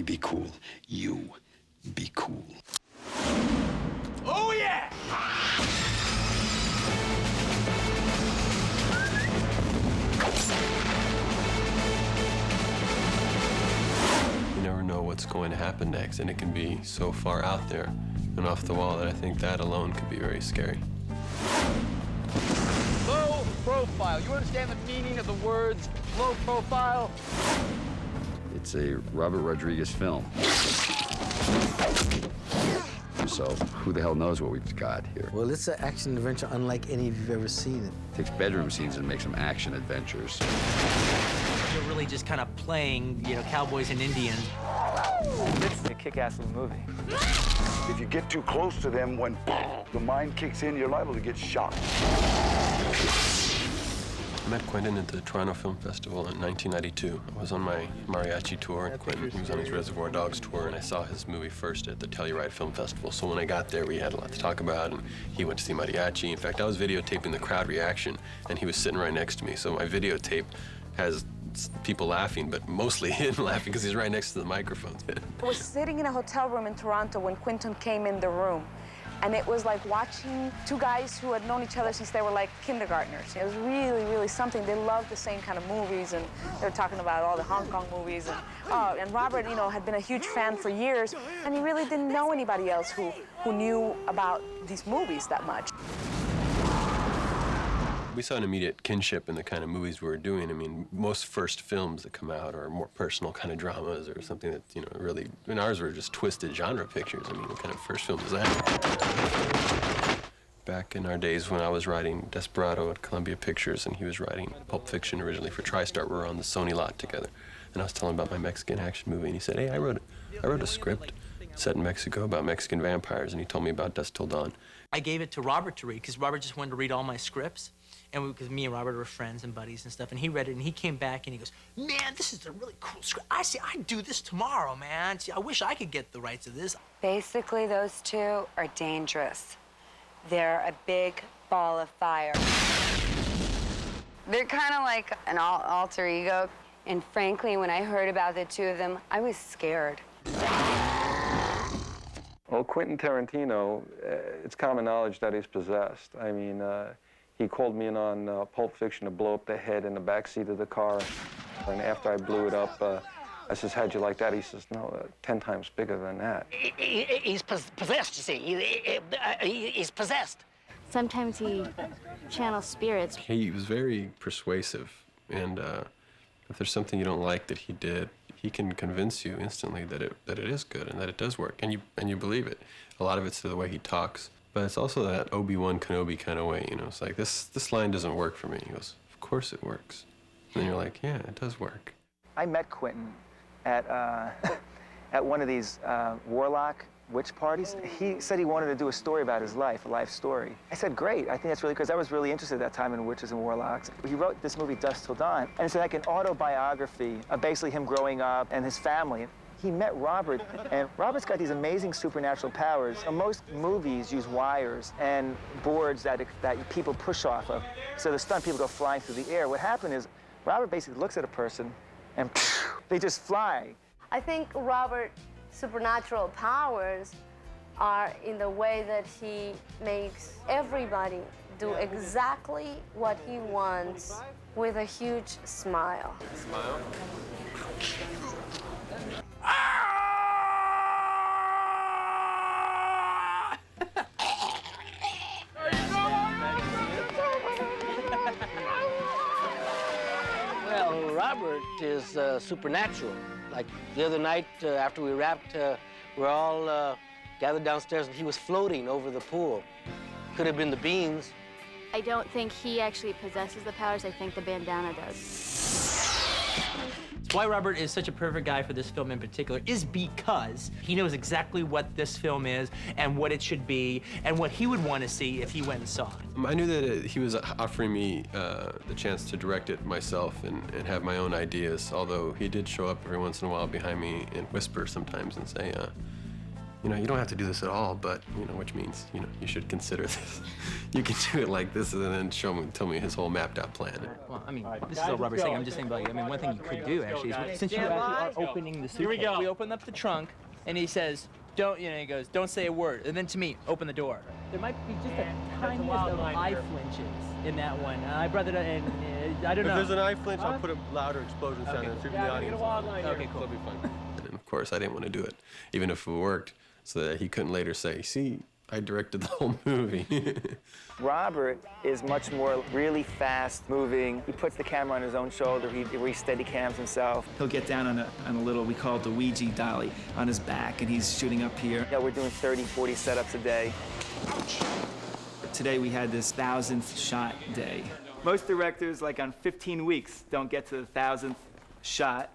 be cool. You be cool. Oh, yeah! You never know what's going to happen next, and it can be so far out there and off the wall that I think that alone could be very scary. Low profile. You understand the meaning of the words low profile? It's a Robert Rodriguez film. So who the hell knows what we've got here? Well, it's an action adventure unlike any you've ever seen. It takes bedroom scenes and makes them action adventures. You're really just kind of playing, you know, cowboys and Indians. It's a kick-ass little movie. If you get too close to them, when the mind kicks in, you're liable to get shot. I met Quentin at the Toronto Film Festival in 1992. I was on my mariachi tour, and Quentin was on his Reservoir Dogs tour, and I saw his movie first at the Telluride Film Festival. So when I got there, we had a lot to talk about, and he went to see mariachi. In fact, I was videotaping the crowd reaction, and he was sitting right next to me. So my videotape has people laughing, but mostly him laughing because he's right next to the microphone. I was sitting in a hotel room in Toronto when Quentin came in the room. And it was like watching two guys who had known each other since they were like kindergartners. It was really, really something. They loved the same kind of movies, and they were talking about all the Hong Kong movies. And Robert, you know, had been a huge fan for years, and he really didn't know anybody else who knew about these movies that much. We saw an immediate kinship in the kind of movies we were doing. I mean, most first films that come out are more personal kind of dramas or something that, you know, really, I mean, ours were just twisted genre pictures. I mean, what kind of first film is that? Back in our days when I was writing Desperado at Columbia Pictures and he was writing Pulp Fiction originally for TriStar, we were on the Sony lot together. And I was telling him about my Mexican action movie, and he said, hey, I wrote a script set in Mexico about Mexican vampires, and he told me about Dusk Till Dawn. I gave it to Robert to read, because Robert just wanted to read all my scripts. And because me and Robert were friends and buddies and stuff, and he read it, and he came back, and he goes, man, this is a really cool script. I'd do this tomorrow, man. See, I wish I could get the rights of this. Basically, those two are dangerous. They're a big ball of fire. They're kind of like an alter ego. And frankly, when I heard about the two of them, I was scared. Well, Quentin Tarantino, it's common knowledge that he's possessed. I mean, he called me in on Pulp Fiction to blow up the head in the back seat of the car. And after I blew it up, I says, how'd you like that? He says, no, 10 times bigger than that. He's possessed, you see. He's possessed. Sometimes he channels spirits. He was very persuasive, and if there's something you don't like that he did, he can convince you instantly that it is good and that it does work, and you believe it. A lot of it's to the way he talks. But it's also that Obi-Wan Kenobi kind of way, you know. It's like, this line doesn't work for me. He goes, of course it works. And then you're like, yeah, it does work. I met Quentin at at one of these warlock witch parties. He said he wanted to do a story about his life, a life story. I said, great. I think that's really good, because I was really interested at that time in witches and warlocks. He wrote this movie, Dusk Till Dawn, and it's like an autobiography of basically him growing up and his family. He met Robert, and Robert's got these amazing supernatural powers. Most movies use wires and boards that people push off of, so the stunt people go flying through the air. What happened is Robert basically looks at a person, and they just fly. I think Robert's supernatural powers are in the way that he makes everybody do exactly what he wants with a huge smile. Smile? Well, Robert is supernatural. Like the other night after we wrapped, we're all gathered downstairs, and he was floating over the pool. Could have been the beans. I don't think he actually possesses the powers. I think the bandana does. Why Robert is such a perfect guy for this film in particular is because he knows exactly what this film is and what it should be and what he would want to see if he went and saw it. I knew that he was offering me the chance to direct it myself and have my own ideas, although he did show up every once in a while behind me and whisper sometimes and say, you know, you don't have to do this at all, but, you know, which means, you know, you should consider this. You can do it like this and then tell me his whole mapped out plan. Well, I mean, this is all Robert's saying. I'm just saying about you. I mean, one thing you could do, actually, is since you actually are opening the suitcase, we open up the trunk, and he says, don't, you know, he goes, don't say a word. And then to me, open the door. There might be just a tiniest of eye flinches in that one. I brought it up, and I don't know. If there's an eye flinch, I'll put a louder explosion sound in through the audience. Okay, cool. That'll be fun. And of course, I didn't want to do it, even if it worked, so that he couldn't later say, see, I directed the whole movie. Robert is much more really fast moving. He puts the camera on his own shoulder. He steady cams himself. He'll get down on a little, we call it the Ouija dolly, on his back, and he's shooting up here. Yeah, we're doing 30, 40 setups a day. Today we had this 1,000th shot day. Most directors, like on 15 weeks, don't get to the 1,000th shot.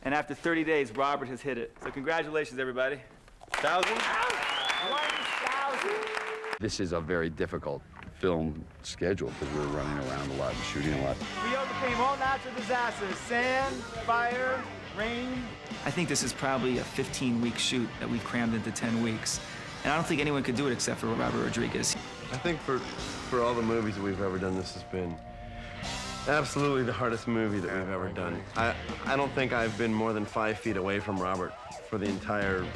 And after 30 days, Robert has hit it. So congratulations, everybody. 1,000? 1,000! This is a very difficult film schedule because we're running around a lot and shooting a lot. We overcame all natural disasters: sand, fire, rain. I think this is probably a 15-week shoot that we've crammed into 10 weeks. And I don't think anyone could do it except for Robert Rodriguez. I think for all the movies that we've ever done, this has been absolutely the hardest movie that we've ever done. I don't think I've been more than 5 feet away from Robert for the entire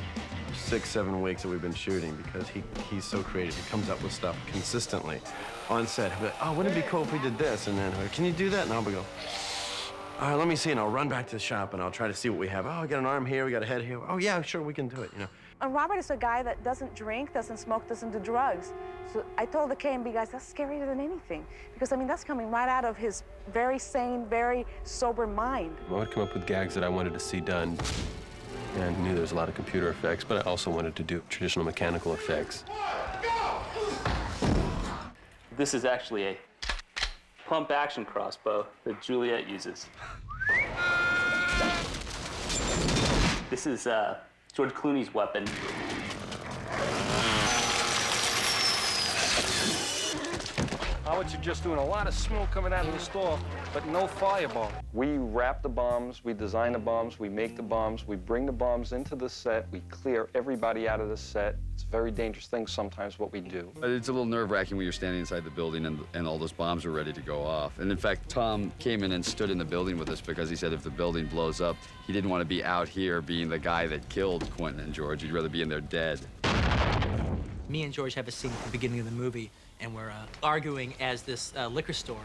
6, 7 weeks that we've been shooting because he's so creative. He comes up with stuff consistently on set. He'll be like, oh, wouldn't it be cool if we did this? And then, can you do that? And I'll go, all right, let me see. And I'll run back to the shop and I'll try to see what we have. Oh, we got an arm here, we got a head here. Oh, yeah, sure, we can do it, you know. And Robert is a guy that doesn't drink, doesn't smoke, doesn't do drugs. So I told the K&B guys, that's scarier than anything. Because, I mean, that's coming right out of his very sane, very sober mind. I would come up with gags that I wanted to see done. And I knew there was a lot of computer effects, but I also wanted to do traditional mechanical effects. This is actually a pump action crossbow that Juliet uses. This is George Clooney's weapon. Howard, you're just doing a lot of smoke coming out of the store, but no fireball. We wrap the bombs, we design the bombs, we make the bombs, we bring the bombs into the set, we clear everybody out of the set. It's a very dangerous thing sometimes what we do. It's a little nerve-wracking when you're standing inside the building and all those bombs are ready to go off. And in fact, Tom came in and stood in the building with us because he said if the building blows up, he didn't want to be out here being the guy that killed Quentin and George. He'd rather be in there dead. Me and George have a scene at the beginning of the movie, and we're arguing as this liquor store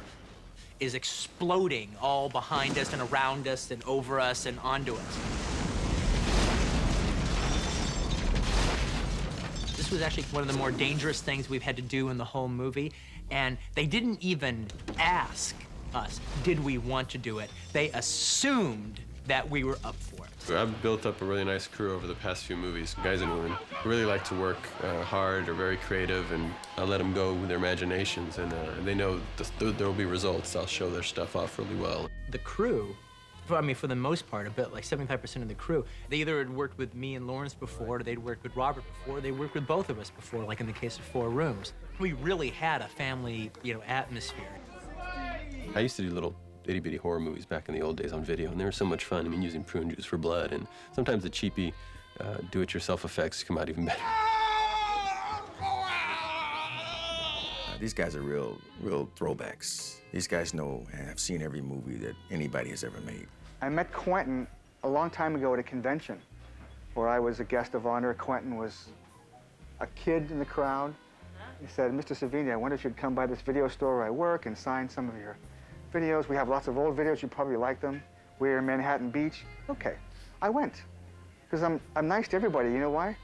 is exploding all behind us and around us and over us and onto us. This was actually one of the more dangerous things we've had to do in the whole movie, and they didn't even ask us, did we want to do it? They assumed that we were up for it. I've built up a really nice crew over the past few movies, guys and women, who really like to work hard, are very creative, and I let them go with their imaginations, and they know there will be results. I'll show their stuff off really well. The crew, I mean, for the most part, a bit like 75% of the crew, they either had worked with me and Lawrence before, or they'd worked with Robert before, or they worked with both of us before, like in the case of 4 Rooms. We really had a family, you know, atmosphere. I used to do little itty-bitty horror movies back in the old days on video, and they were so much fun. I mean, using prune juice for blood, and sometimes the cheapy do-it-yourself effects come out even better. These guys are real throwbacks. These guys know and have seen every movie that anybody has ever made. I met Quentin a long time ago at a convention where I was a guest of honor. Quentin was a kid in the crowd. He said, Mr. Savini, I wonder if you'd come by this video store where I work and sign some of your videos. We have lots of old videos. You probably like them. We're in Manhattan Beach. Okay. I went. Because I'm nice to everybody. You know why?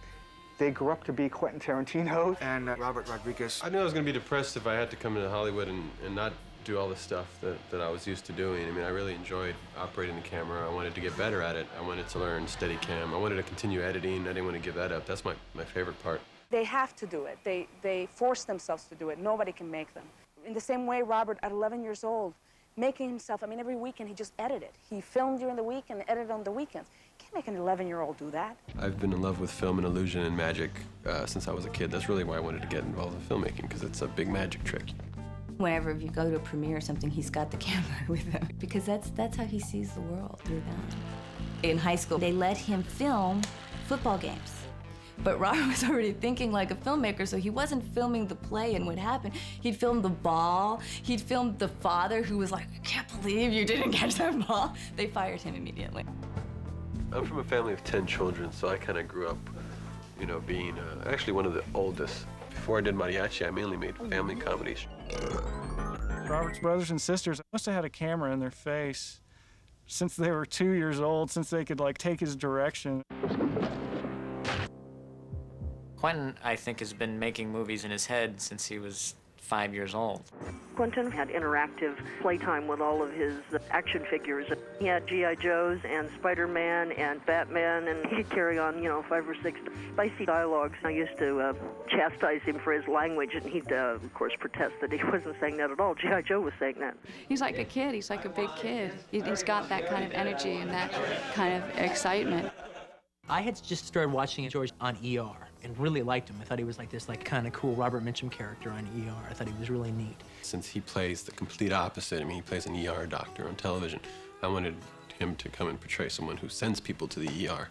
They grew up to be Quentin Tarantino and Robert Rodriguez. I knew I was going to be depressed if I had to come into Hollywood and not do all the stuff that I was used to doing. I mean, I really enjoyed operating the camera. I wanted to get better at it. I wanted to learn Steadicam. I wanted to continue editing. I didn't want to give that up. That's my favorite part. They have to do it. They force themselves to do it. Nobody can make them. In the same way, Robert, at 11 years old, making himself, I mean, every weekend he just edited. He filmed during the week and edited on the weekends. Can't make an 11-year-old do that. I've been in love with film and illusion and magic since I was a kid. That's really why I wanted to get involved in filmmaking, because it's a big magic trick. Whenever you go to a premiere or something, he's got the camera with him, because that's how he sees the world, through that. In high school, they let him film football games. But Robert was already thinking like a filmmaker, so he wasn't filming the play and what happened. He'd filmed the ball. He'd filmed the father who was like, I can't believe you didn't catch that ball. They fired him immediately. I'm from a family of 10 children, so I kind of grew up, you know, being actually one of the oldest. Before I did mariachi, I mainly made family comedies. Robert's brothers and sisters must have had a camera in their face since they were 2 years old, since they could, like, take his direction. Quentin, I think, has been making movies in his head since he was 5 years old. Quentin had interactive playtime with all of his action figures. He had G.I. Joes and Spider-Man and Batman, and he could carry on, you know, 5 or 6 spicy dialogues. I used to chastise him for his language, and he'd, of course, protest that he wasn't saying that at all. G.I. Joe was saying that. He's like a kid. He's like a big kid. He's got that kind of energy and that kind of excitement. I had just started watching George on ER and really liked him. I thought he was like this kind of cool Robert Mitchum character on ER. I thought he was really neat. Since he plays the complete opposite, I mean, he plays an ER doctor on television, I wanted him to come and portray someone who sends people to the ER.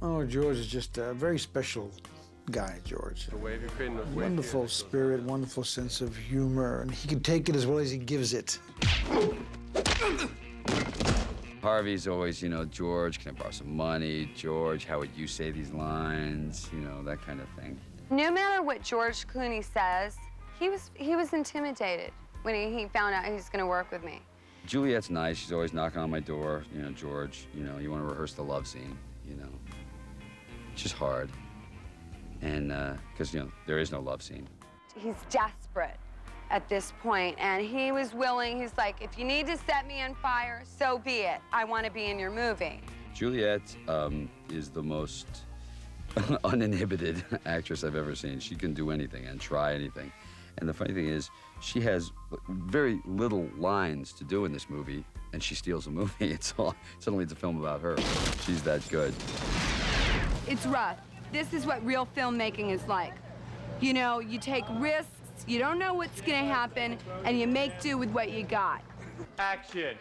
Oh, George is just a very special guy, George. The wave you're creating, those Wonderful spirit, wonderful sense of humor, and he can take it as well as he gives it. Harvey's always, you know, George, can I borrow some money? George, how would you say these lines? You know, that kind of thing. No matter what George Clooney says, he was intimidated when he found out he was going to work with me. Juliet's nice. She's always knocking on my door. You know, George, you know, you want to rehearse the love scene, you know. It's just hard. And, because, you know, there is no love scene. He's desperate at this point, and he was willing. He's like, if you need to set me on fire, so be it. I want to be in your movie. Juliet is the most uninhibited actress I've ever seen. She can do anything and try anything. And the funny thing is, she has very little lines to do in this movie, and she steals the movie. Suddenly it's a film about her. She's that good. It's rough. This is what real filmmaking is like. You know, you take risks, you don't know what's gonna happen, and you make do with what you got. Action.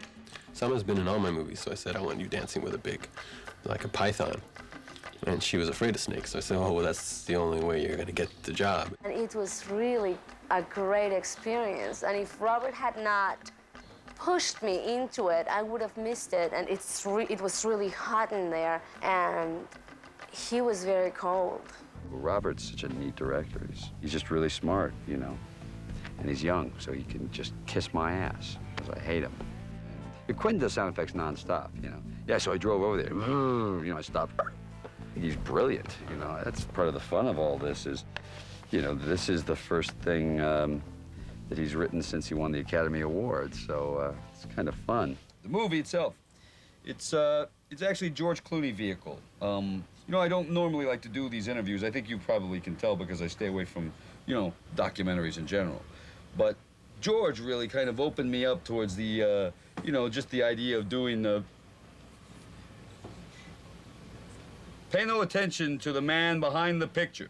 Summer's been in all my movies, so I said, I want you dancing with like a python. And she was afraid of snakes, so I said, oh, well, that's the only way you're gonna get the job. And it was really a great experience, and if Robert had not pushed me into it, I would have missed it, and it was really hot in there, and he was very cold. Robert's such a neat director. He's just really smart, you know. And he's young, so he can just kiss my ass, because I hate him. And Quentin does sound effects nonstop, you know. Yeah, so I drove over there. You know, I stopped. He's brilliant, you know. That's part of the fun of all this is, you know, this is the first thing that he's written since he won the Academy Award, so it's kind of fun. The movie itself, it's actually a George Clooney vehicle. You know, I don't normally like to do these interviews. I think you probably can tell because I stay away from, you know, documentaries in general. But George really kind of opened me up towards the, you know, just the idea of doing the... Pay no attention to the man behind the picture.